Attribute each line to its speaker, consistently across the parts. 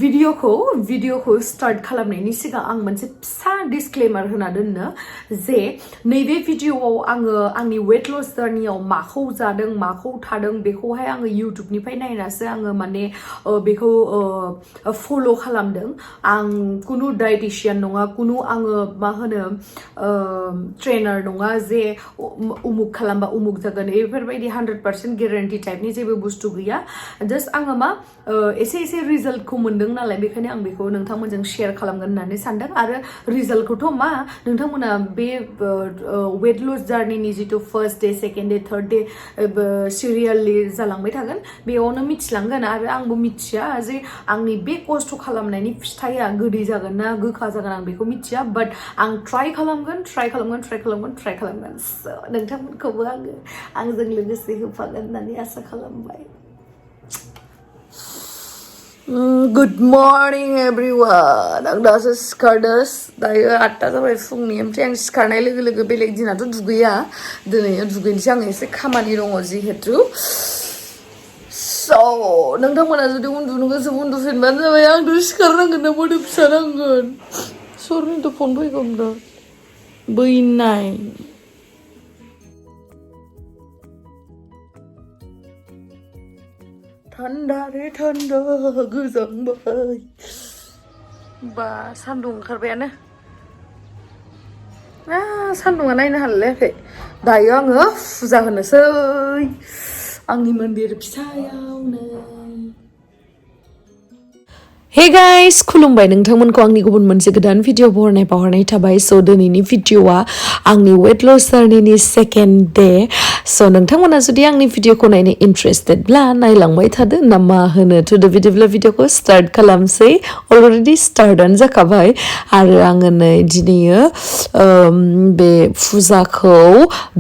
Speaker 1: भिडिअखौ स्टार्ट खालामनायनि सिगां आं मोनसे फिसा डिसक्लेमार होना दोननो जे नैबे भिडिअआव आङो आंनि वेट लस जार्नियाव माखौ जादों माखौ थादों बेखौहाय आङो इउटुबनिफ्राय नायनासो आङो माने बेखौ फल' खालामदों आं कुनु डाइटिशियान नङा कुनु आङो मा होनो ट्रेनार नङा जे उमुक खालामबा उमुक जागोन बेफोरबायदि 100% गेरेन्टि टाइपनि जेबो बुस्थु गैया जास्ट आङो मा एसे रिजल्टखौ मोनदों नालाय बेखायनो आं बेखौ नोंथांमोनजों शेयार खालामगोन होननानै सानदों आरो रिजल्टखौथ' मा नोंथांमोना बे वेट लस जार्निनि जिथु first day second day third day सिरियालि जालांबाय थागोन बेयावनो मिथिलांगोन आरो आंबो मिथिया जे आंनि बे खस्थ' खालामनायनि फिथाइया गोदै जागोन ना गोखा जागोन आं बेखौ मिथिया बाट आं ट्राइ खालामगोन नोंथांमोनखौबो आंजों लोगोसे होफागोन होननानै आसा खालामबाय Good morning everyone आं दासो सिखारदों दायो 8टा जाबाय फुंनि ओमफ्राय आं सिखारनाय लोगो लोगो बेलेग दिनाथ' दुगैया दिनै दुगैनोसै आं एसे खामानि दङ जिहेतु स' नोंथांमोना जुदि उन्दुनो गोसो उन्दुफिनबानो जाबाय आंथ' सिखारनांगोन ना मोदोम फिसा नांगोन सोरनिथ' फन फैगोन बैनाय थान्दा गोजांबाय बा सान्दुं ओंखारबायानो सान्दुंआ नायनो हालायाखै दायो आङो फुजा होनोसै आंनि मन्दिर फिसायावनो हे गाइस खुलुमबाय नोंथांमोनखौ आंनि गुबुन मोनसे गोदान भिडिअ बावहरनाय थाबाय स' दिनैनि भिडिअआ आंनि वेट लस जार्निनि सेकेन्ड डे स' नोंथांमोना जुदि आंनि भिडिअखौ नायनो इन्ट्रेस्टेडब्ला नायलांबाय थादो ना मा होनो थुदो बिदिब्ला भिडिअखौ स्टार्ट खालामसै अलरेडि स्टार्टआनो जाखाबाय आरो आङो नै दिनैयो बे फुजाखौ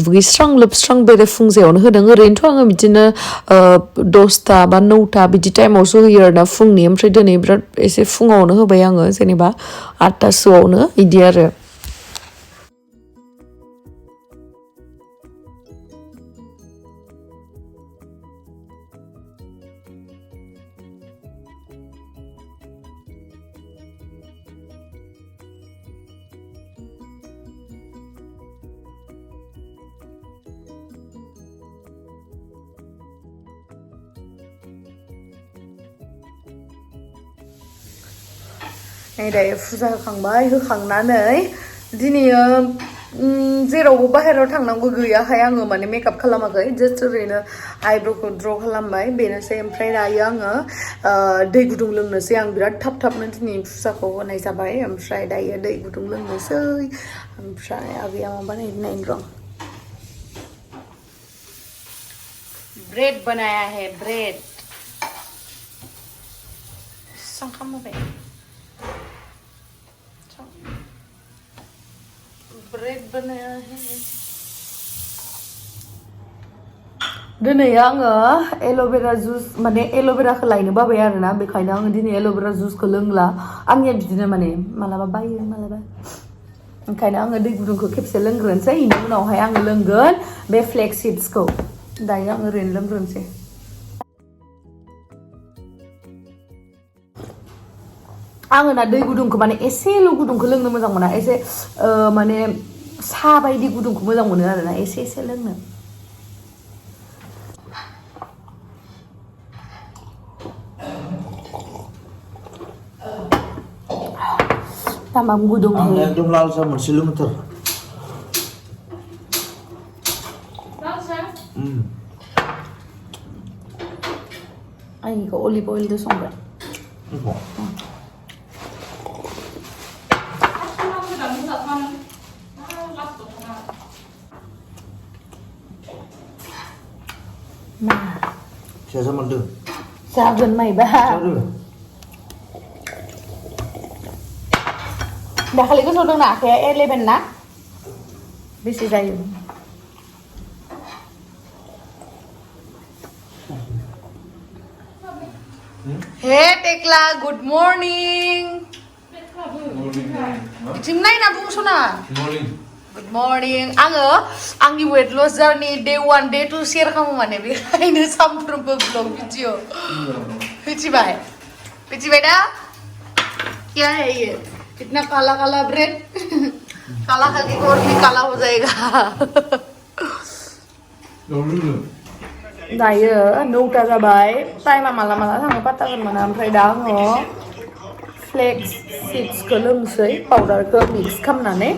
Speaker 1: दुगैस्रां लोबस्रां बेरेफुंजायावनो होदों ओरैनोथ' आङो बिदिनो 10टा बा 9टा बिदि टाइमावसो होयो आरोना फुंनि ओमफ्राय दिनै बिराद एसे फुङावनो होबाय आङो जेनेबा 8टासोआवनो इदि आरो दायो फुजा होखांनानै दिनैयो जेरावबो बाहेरायाव थांनांगौ गैयाहाय आङो माने मेकआप खालामाखै जास्ट ओरैनो आइब्र'खौ ड्र' खालामबाय बेनोसै ओमफ्राय दायो आङो दै गुदुं लोंनोसै आं बिराद थाबनो दिनै फुजाखौ होनाय जाबाय ओमफ्राय दायो दै गुदुं लोंनोसै ओमफ्राय आगैया मा बानायनाय र' ब्रेड बनाया है ब्रेड संखांबाय ब्रेड बनाया है दिनै आङो एल'भेरा जुस माने एल'भेराखौ लायनो बाबाय आरोना बेखायनो आङो दिनै एल'भेरा जुसखौ लोंला आंनिया बिदिनो माने मालाबा बायो मालाबा ओंखायनो आङो दै गुदुंखौ खेबसे लोंग्रोनोसै बेनि उनावहाय आङो लोंगोन बे फ्लेक्स सीड्सखौ दायो आं ओरैनो लोंग्रोनोसै आङो ना दै गुदुंखौ माने एसेल' गुदुंखौ लोंनो मोजां मोना एसे माने सा बायदि गुदुंखौ मोजां मोनो आरोना एसे लोंनो तामाम गुदुं
Speaker 2: आं एकदम लाल सा मोनसे लोंथार
Speaker 1: आंनिखौ अलिभ अइलजों संबाय
Speaker 2: Saya sama deh.
Speaker 1: Jagon माइबा दाखालि गोसोआव दंना आखाया 11 ना बेसे जायो हे टेक्ला गुड मर्निं बिथिं नायना बुंसना गुड मर्निं आङो आंनि weight loss journey day 1 day 2 share खालामो माने बेखायनो सानफ्रोमबो ब्लग भिडिअ मिथिबाय पिची बेटा क्या है ये इतना काला काला ब्रेड काला खा के और भी काला हो जाएगा दायो 9टा जाबाय टाइमा माला माला थाङो पात्ताखौनो मोना ओमफ्राय दा आङो फ्लेक्स सीड्सखौ लोंसै पाउडारखौ मिक्स खालामनानै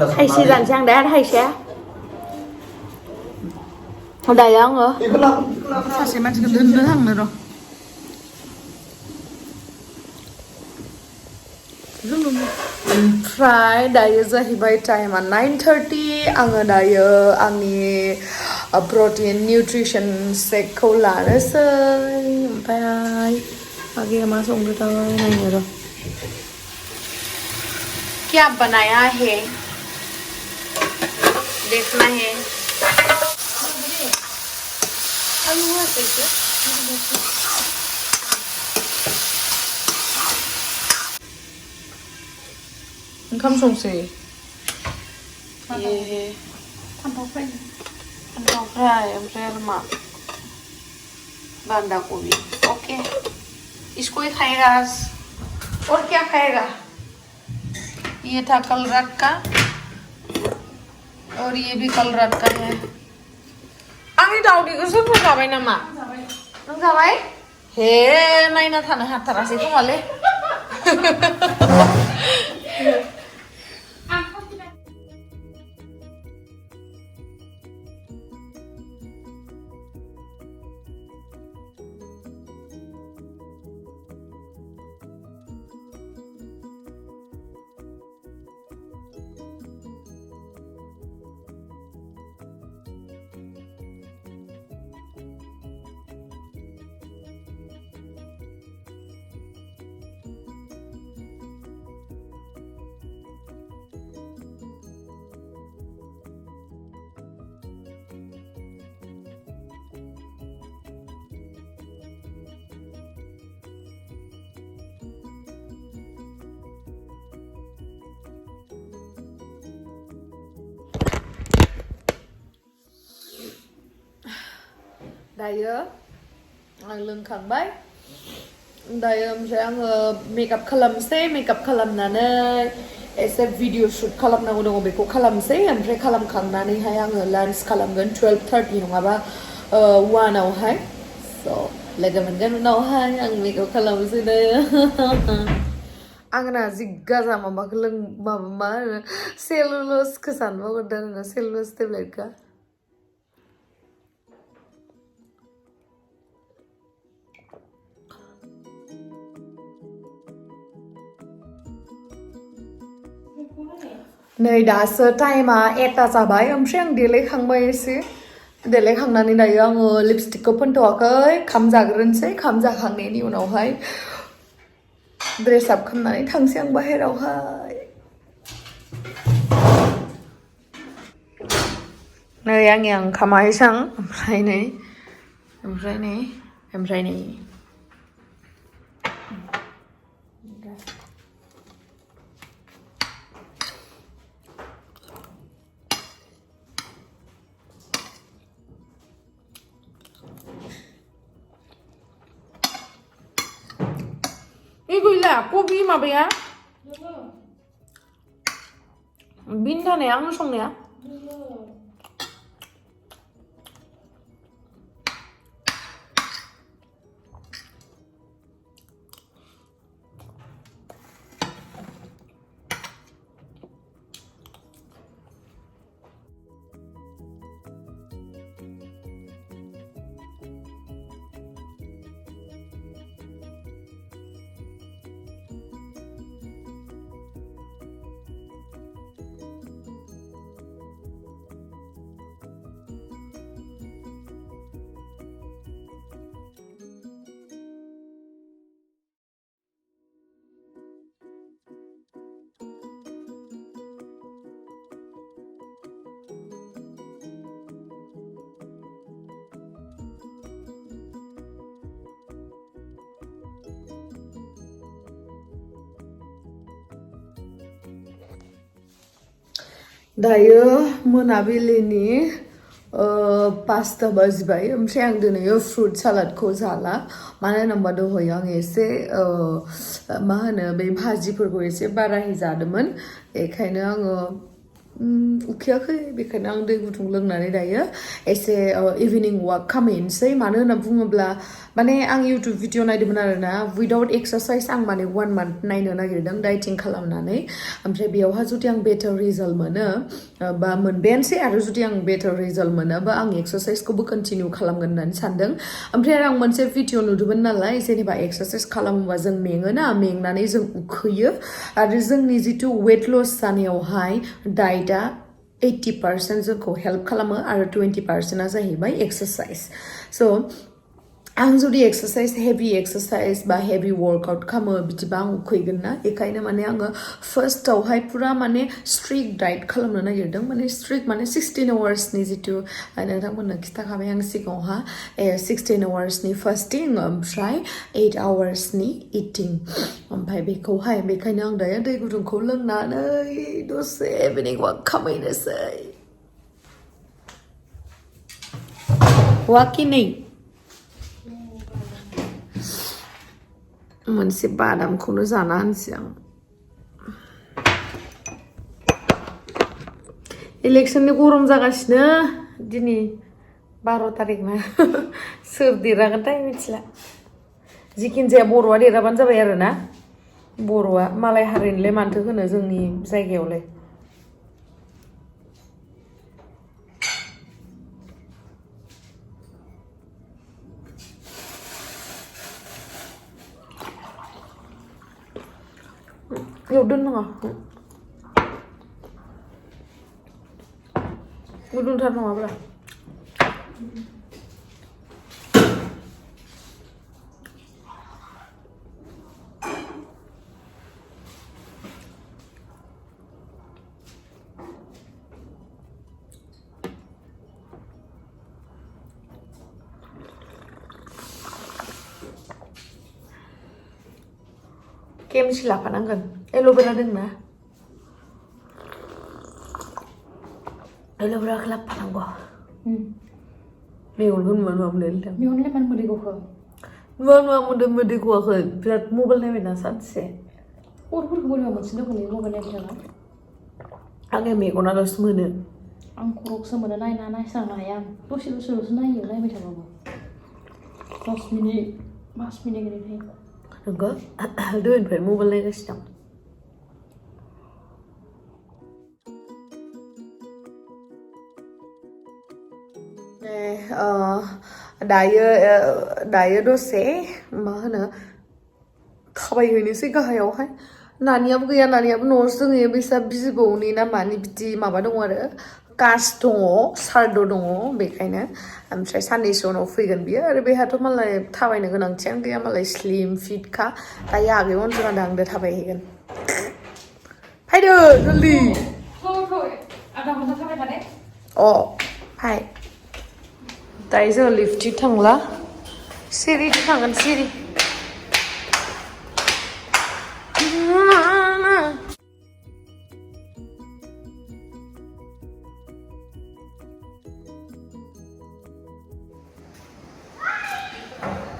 Speaker 1: थाइसे जानोसै आं दा थाइसे दायो आङो सासे मानसिखौ दोननो थांनो र' ओमफ्राय दायो जाहैबाय टाइमा 9:30 आङो दायो आंनि प्रटिन निउट्रिसन शेकखौ लानोसै ओमफ्राय आगे मा संदोंथाय नायनो र' क्या बनाया है देखना है आलू कैसे ओंखाम संसै ये फान्थाव फ्राय ओमफ्राय आरो मा बान्दा कबि ओके इसको ही खाएगा और क्या खाएगा ये था कल रात का और ये भी कल रात का है आंनि दावदैखौ सोरबा जाबाय नामा नों जाबाय हे नायना थानो हाथारासै खोमालै दायो आं लोंखांबाय दायो ओमफ्राय आङो मेकआप खालामसै मेकआप खालामनानै एसे भिडिअ शुट खालामनांगौ दङ बेखौ खालामसै ओमफ्राय खालामखांनानैहाय आङो लान्च खालामगोन 12:30 नङाबा 1आवहाय स' लोगो मोनगोन उनावहाय आं मेकआप खालामसै दायो आंना जि गाजा माबाखौ माबा मा होनो सेलुलसखौ साननो बावगारदों आरोना सेलुलस टेब्लेटखौ नै दासो टाइमा 1टा जाबाय ओमफ्राय आं देलायखांबाय एसे देलायखांनानै दायो आङो लिपस्टिकखौ फोनथ'वाखै खाम जाग्रोनोसै खाम जाखांनायनि उनावहाय ड्रेस आप खालामनानै थांसै आं बाहेरावहाय नै आंनि ओंखामा एसां ओमफ्राय नै गैला कबि माबाया बिन थानाया आंनो संनाया दायो मोनाबिलिनि 5टा बाजिबाय ओमफ्राय आं दिनै फ्रुट सालादखौ जाला मानो होनोबा दहाय आं एसे मा होनो बे भाजिफोरखौ एसे बारायै जादोंमोन बेखायनो आङो उखैयाखै बेखायनो आं दै गुदुं लोंनानै दायो एसे इभिनिं वाक खालामहैनोसै मानो होनना बुङोब्ला माने आं इउटुब भिडिअ नायदोंमोन आरोना उइदाउट एक्सारसाइज आं माने 1 मान्थ नायनो नागिरदों डाइटिं खालामनानै ओमफ्राय बेयावहा जुदि आं बेटार रिजाल्ट मोनो बा मोनबायानोसै आरो जुदि आं बेटार रिजाल्ट मोनोबा आं एक्सारसाइजखौबो कन्टिनिउ खालामगोन होननानै सानदों ओमफ्राय आरो आं मोनसे भिडिअ नुदोंमोन नालाय जेनेबा एक्सारसाइज खालामोबा जों मेङोना मेंनानै जों उखैयो आरो जोंनि जिथु वेट लस जानायावहाय डाइटआ 80% जोंखौ हेल्प खालामो आरो 20%आ जाहैबाय एक्सारसाइज स' आं जुदि एक्सारसाइज हेभि एक्सारसाइज बा हेभि वर्कआउट खालामो बिदिबा आं उखैगोन ना बेखायनो माने आङो फार्स्टआवहाय पुरा माने स्ट्रिक्ट डाइट खालामनो नागिरदों माने स्ट्रिक्ट माने 16 आवार्सनि जिथु नोंथांमोननो खिन्थाखाबाय आं सिगाङावहा 16 आवार्सनि फास्टिं ओमफ्राय 8 आवार्सनि इटिं ओमफ्राय बेखायनो आं दायो दै गुदुंखौ लोंनानै दसे इभिनिं वाक खालामहैनोसै वाकिनै मोनसे बादामखौनो जाना होनसै आं इलेक्सननि गरम जागासिनो दिनै 12 तारिख ना सोर देरहागोनथाय मिथिला जिखिनि जाया बर'आ देरहाबानो जाबाय आरो ना बर'आ मालाय हारिनिलाय मानथो होनो जोंनि जायगायावलाय याव दोननाङा गुदुंथार नङाब्ला केमसि लाफानांगोन एल'भेरा दंना एल'भेराखौ लाफानांगौ मेगनखौ नुवा मोनदों
Speaker 3: मेगनलाय मानो मोदै गखो
Speaker 1: नुवा मोनदों मोदै गवाखै बिराद मबाइल नायबायना सानसे
Speaker 3: खर'फोरखौ बोरैबा मोनसिनो दंलै मबाइल नायबाय थाबा
Speaker 1: आंनि मेगनाल'सो मोनो
Speaker 3: आं खर'खौसो मोनो नायस्रांनो हाया आं दसेल'सो नायो नायबाय थाबाबो 10 मिनिट 5 मिनिट ओरैनो थायो
Speaker 1: नंगौ दहायनिफ्राय मबाइल नायगासिनो आं दायो दसे मा होनो थाबायहैनोसै गाहायावहाय नानियाबो गैया नानियाबो न'आवसो दंहैयो बिसा बिबौनि ना मानि बिदि माबा दङ आरो कास दङ सारद' दङ बेखायनो ओमफ्राय साननैसो उनाव फैगोन बियो आरो बेहाथ' मालाय थाबायनो गोनांथियानो गैया मालाय स्लिम फिटखा दायो आगैयाव उन्दुना दांदो थाबायहैगोन फायदो जल्दि
Speaker 3: आधा घन्टा थाबाय थादे
Speaker 1: फाय दायो जोङो लिफ्टि थांला सिरिजों थांगोन सिरि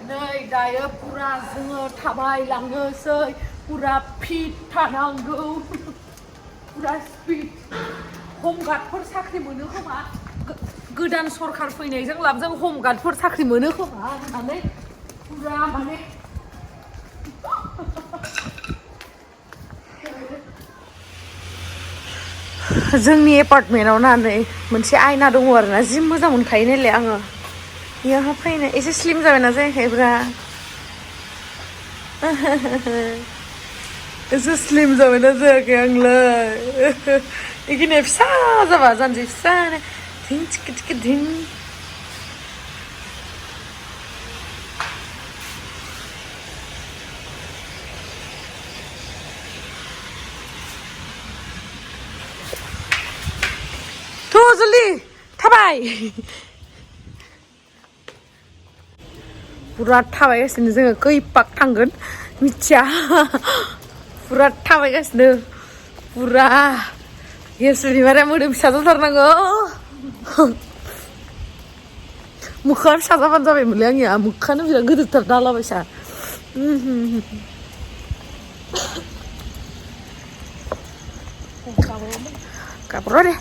Speaker 1: नै दायो पुरा जोङो थाबायलांनोसै पुरा फिट थानांगौ पुरा स्पिड हमगार्डफोर साख्रि मोनो खोमा गोदान सरखार फैनायजों लाबजों हमगार्डफोर साख्रि मोनो खोमा होननानै पुरा माने जोंनि एपार्टमेन्टआव ना नै मोनसे आयना दङ आरोना जि मोजां मोनखायो नालाय आङो बेयावहा फैनो एसे स्लिम जाबायना जायाखैब्रा एसे स्लिम जाबायना जायाखै आंलाय बेखिनिया फिसा जाबा जानजि फिसा धिं थिखि थिखि धिं जल्दी थाबाय पुरा थाबायगासिनो जोङो खै पाक थांगोन मिथिया पुरा थाबायगासिनो पुरा Gemsri Daimari मोदोम फिसा जाथारनांगौ मोखाङा फिसा जाबानो जाबायमोनलै आंनिया मोखाङानो बिराद गिदिरथार दालाबायसा गाबर' दे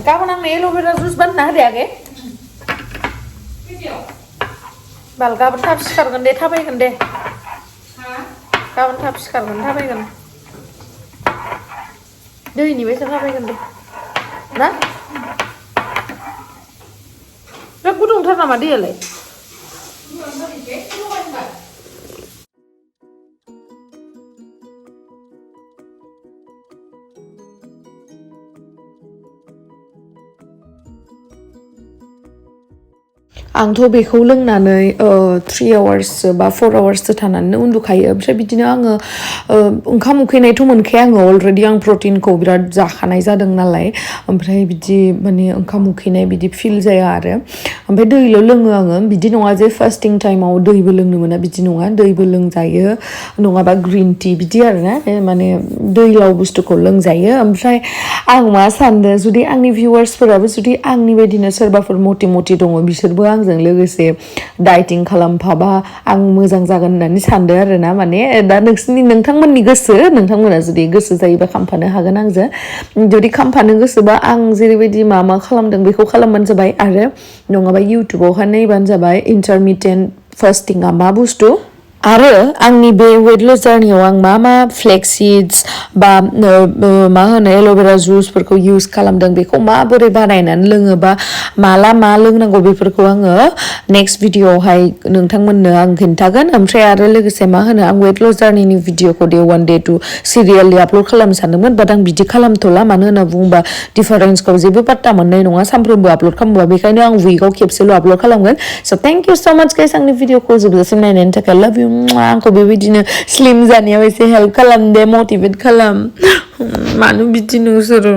Speaker 1: गाबोन आंनो एल'भेरा जुइस बानायना होदे आगै बाल गाबोन थाब सिखारगोन दे थाबायगोन दे गाबोन थाब सिखारगोन थाबायगोन दैनि बायसा थाबायगोन दे ना बिराद गुदुंथार नामा दैयालाय आंथ' बेखौ लोंनानै 3 आवार्ससो बा 4 आवार्ससो थानानै उन्दुखायो ओमफ्राय बिदिनो आङो ओंखाम उखैनायथ' मोनखाया आङो अलरेडि आं प्रटिनखौ बिराद जाखानाय जादों नालाय ओमफ्राय बिदि माने ओंखाम उखैनाय बिदि फिल जाया आरो ओमफ्राय दैल' लोङो आङो बिदि नङा जे फास्टिं टाइमाव दैबो लोंनो मोना बिदि नङा दैबो लोंजायो नङाबा ग्रिन टि बिदि आरोना माने दैलाव बुस्थुखौ लोंजायो ओमफ्राय आं मा सानदों जुदि आंनि भिउवार्सफोराबो जुदि आंनि बायदिनो सोरबाफोर मटि दङ बिसोरबो आंजों लोगोसे डाइटिं खालामफाबा आं मोजां जागोन होननानै सानदों आरोना माने दा नोंथांमोननि गोसो नोंथांमोना जुदि गोसो जायोबा खालामफानो हागोन आंजों जुदि खालामफानो गोसोबा आं जेरैबायदि मा खालामदों बेखौ खालामबानो जाबाय आरो नङाबा इउटुबावहाय नायबानो जाबाय इन्टारमिटेन्ट फास्टिंआ मा बुस्थु आरो आंनि बे वेट लस जार्नियाव आं मा फ्लेक्स सीड्स बा मा होनो एल'भेरा जुसफोरखौ इउज खालामदों बेखौ माबोरै बानायनानै लोङोबा माला मा लोंनांगौ बेफोरखौ आङो नेक्स्ट भिडिअआवहाय नोंथांमोननो आं खिन्थागोन ओमफ्राय आरो लोगोसे मा होनो आं वेट लस जार्निनि भिडिअखौ day 1 day 2 सिरियालि आपल'ड खालामनो सानदोंमोन बाट आं बिदि खालामथ'ला मानो होनना बुङोबा डिफारेन्सखौ जेबो पात्ता मोननाय नङा सानफ्रोमबो आपल'ड खालामोबा बेखायनो आं उइकआव खेबसेल' आपल'ड खालामगोन स' थेंक इउ स' माच गाइस आंनि भिडिअखौ जोबजासिम नायनायनि थाखाय लाभ इउ आंखौ बेबायदिनो स्लिम जानायाव एसे हेल्प खालाम दे मटिभेट खालाम मानो बिदि नोंसोरो